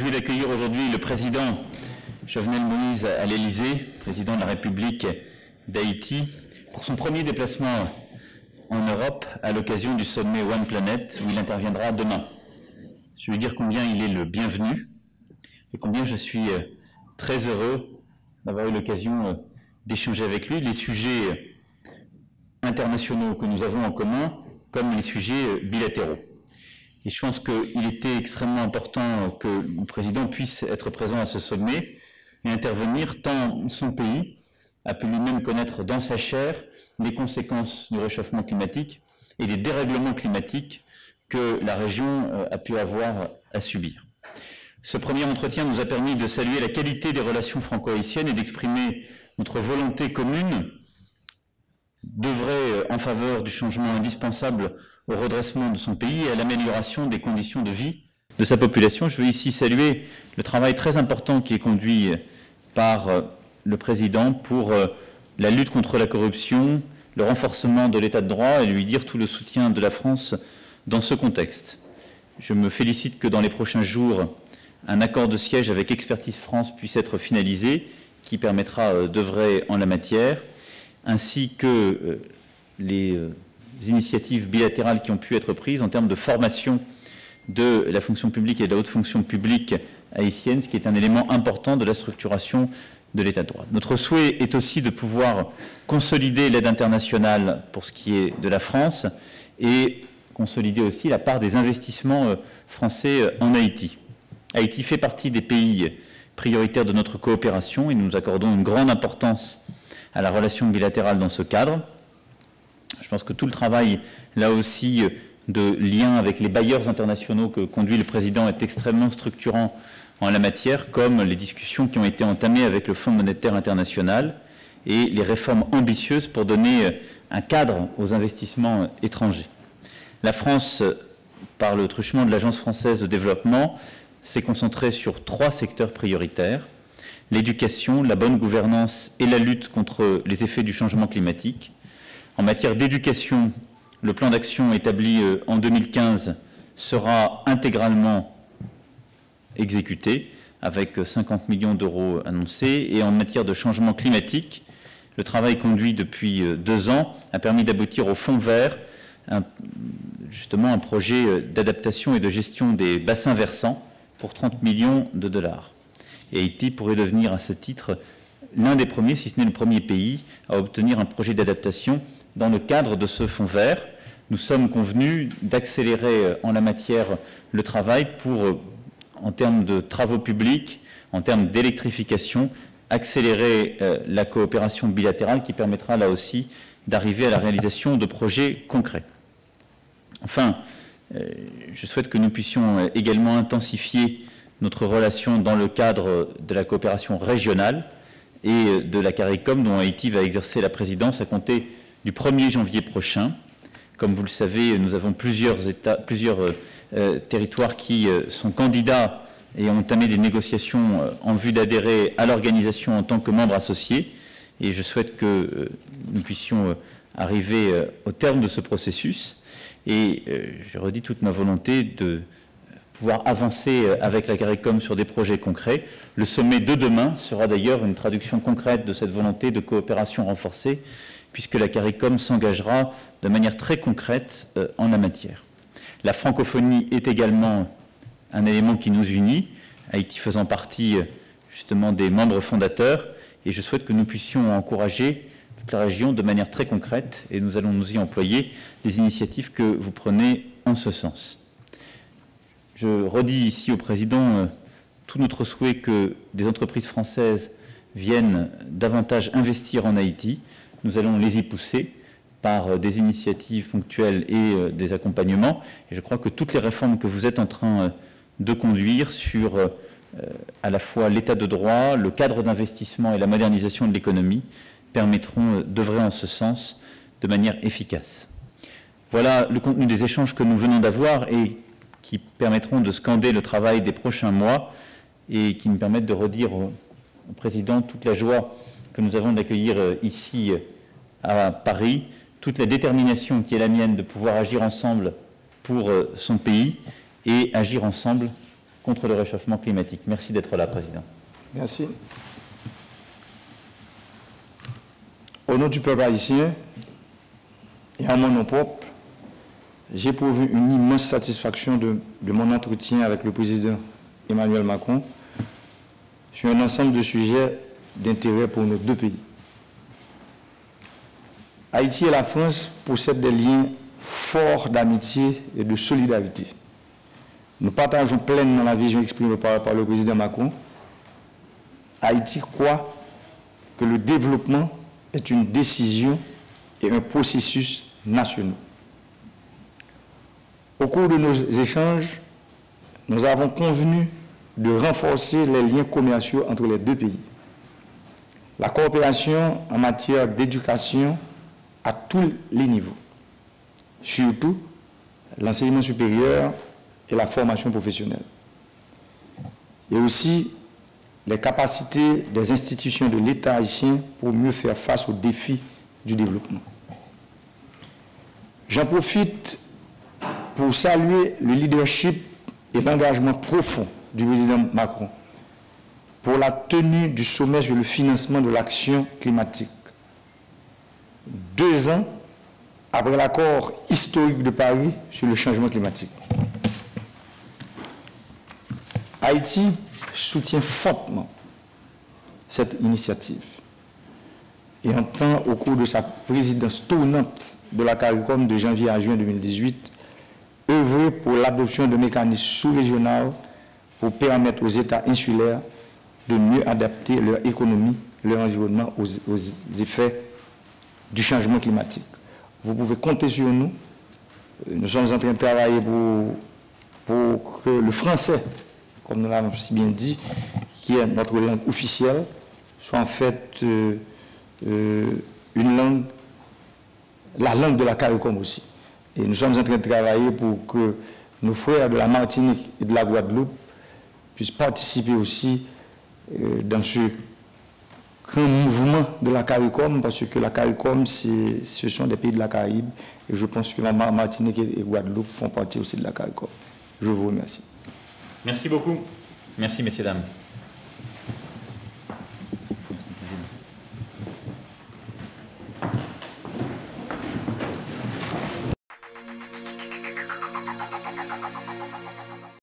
réjouis d'accueillir aujourd'hui le président Jovenel Moïse à l'Élysée, président de la République d'Haïti, pour son premier déplacement en Europe à l'occasion du sommet One Planet où il interviendra demain. Je veux dire combien il est le bienvenu et combien je suis très heureux d'avoir eu l'occasion d'échanger avec lui les sujets internationaux que nous avons en commun comme les sujets bilatéraux. Et je pense qu'il était extrêmement important que le président puisse être présent à ce sommet et intervenir tant son pays a pu lui-même connaître dans sa chair les conséquences du réchauffement climatique et des dérèglements climatiques que la région a pu avoir à subir. Ce premier entretien nous a permis de saluer la qualité des relations franco-haïtiennes et d'exprimer notre volonté commune d'œuvrer en faveur du changement indispensable au redressement de son pays et à l'amélioration des conditions de vie de sa population. Je veux ici saluer le travail très important qui est conduit par le président pour la lutte contre la corruption, le renforcement de l'état de droit et lui dire tout le soutien de la France dans ce contexte. Je me félicite que dans les prochains jours, un accord de siège avec Expertise France puisse être finalisé, qui permettra d'œuvrer en la matière, ainsi que les initiatives bilatérales qui ont pu être prises en termes de formation de la fonction publique et de la haute fonction publique haïtienne, ce qui est un élément important de la structuration de l'état de droit. Notre souhait est aussi de pouvoir consolider l'aide internationale pour ce qui est de la France et consolider aussi la part des investissements français en Haïti. Haïti fait partie des pays prioritaires de notre coopération et nous accordons une grande importance à la relation bilatérale dans ce cadre. Je pense que tout le travail, là aussi, de lien avec les bailleurs internationaux que conduit le président est extrêmement structurant en la matière, comme les discussions qui ont été entamées avec le Fonds monétaire international et les réformes ambitieuses pour donner un cadre aux investissements étrangers. La France, par le truchement de l'Agence française de développement, s'est concentrée sur 3 secteurs prioritaires: l'éducation, la bonne gouvernance et la lutte contre les effets du changement climatique. En matière d'éducation, le plan d'action établi en 2015 sera intégralement exécuté, avec 50 millions d'euros annoncés. Et en matière de changement climatique, le travail conduit depuis 2 ans a permis d'aboutir au Fonds vert, justement un projet d'adaptation et de gestion des bassins versants pour 30 millions de dollars. Et Haïti pourrait devenir à ce titre l'un des premiers, si ce n'est le premier pays, à obtenir un projet d'adaptation dans le cadre de ce fonds vert. Nous sommes convenus d'accélérer en la matière le travail pour, en termes de travaux publics, en termes d'électrification, accélérer la coopération bilatérale qui permettra là aussi d'arriver à la réalisation de projets concrets. Enfin, je souhaite que nous puissions également intensifier notre relation dans le cadre de la coopération régionale et de la CARICOM dont Haïti va exercer la présidence à compter du 1er janvier prochain. Comme vous le savez, nous avons plusieurs territoires qui sont candidats et ont entamé des négociations en vue d'adhérer à l'organisation en tant que membres associés. Et je souhaite que nous puissions arriver au terme de ce processus. Et je redis toute ma volonté de pouvoir avancer avec la CARICOM sur des projets concrets. Le sommet de demain sera d'ailleurs une traduction concrète de cette volonté de coopération renforcée, puisque la CARICOM s'engagera de manière très concrète en la matière. La francophonie est également un élément qui nous unit, Haïti faisant partie justement des membres fondateurs, et je souhaite que nous puissions encourager toute la région de manière très concrète, et nous allons nous y employer, les initiatives que vous prenez en ce sens. Je redis ici au président tout notre souhait que des entreprises françaises viennent davantage investir en Haïti. Nous allons les y pousser par des initiatives ponctuelles et des accompagnements. Et je crois que toutes les réformes que vous êtes en train de conduire sur à la fois l'état de droit, le cadre d'investissement et la modernisation de l'économie permettront d'œuvrer en ce sens de manière efficace. Voilà le contenu des échanges que nous venons d'avoir et qui permettront de scander le travail des prochains mois et qui nous permettent de redire au président toute la joie que nous avons d'accueillir ici à Paris, toute la détermination qui est la mienne de pouvoir agir ensemble pour son pays et agir ensemble contre le réchauffement climatique. Merci d'être là, Président. Merci. Au nom du peuple haïtien et en mon nom propre, j'ai éprouvé une immense satisfaction de mon entretien avec le président Emmanuel Macron sur un ensemble de sujets d'intérêt pour nos deux pays. Haïti et la France possèdent des liens forts d'amitié et de solidarité. Nous partageons pleinement la vision exprimée par le président Macron. Haïti croit que le développement est une décision et un processus national. Au cours de nos échanges, nous avons convenu de renforcer les liens commerciaux entre les deux pays. La coopération en matière d'éducation à tous les niveaux, surtout l'enseignement supérieur et la formation professionnelle, et aussi les capacités des institutions de l'État haïtien pour mieux faire face aux défis du développement. J'en profite pour saluer le leadership et l'engagement profond du président Macron pour la tenue du sommet sur le financement de l'action climatique. 2 ans après l'accord historique de Paris sur le changement climatique. Haïti soutient fortement cette initiative et entend, au cours de sa présidence tournante de la CARICOM de janvier à juin 2018, œuvrer pour l'adoption de mécanismes sous-régionaux pour permettre aux États insulaires de mieux adapter leur économie et leur environnement aux effets du changement climatique. Vous pouvez compter sur nous. Nous sommes en train de travailler pour que le français, comme nous l'avons si bien dit, qui est notre langue officielle, soit en fait une langue, la langue de la CARICOM aussi. Et nous sommes en train de travailler pour que nos frères de la Martinique et de la Guadeloupe puissent participer aussi dans ce grand mouvement de la CARICOM, parce que la CARICOM, ce sont des pays de la Caraïbe, et je pense que la Martinique et Guadeloupe font partie aussi de la CARICOM. Je vous remercie. Merci beaucoup. Merci, messieurs, dames.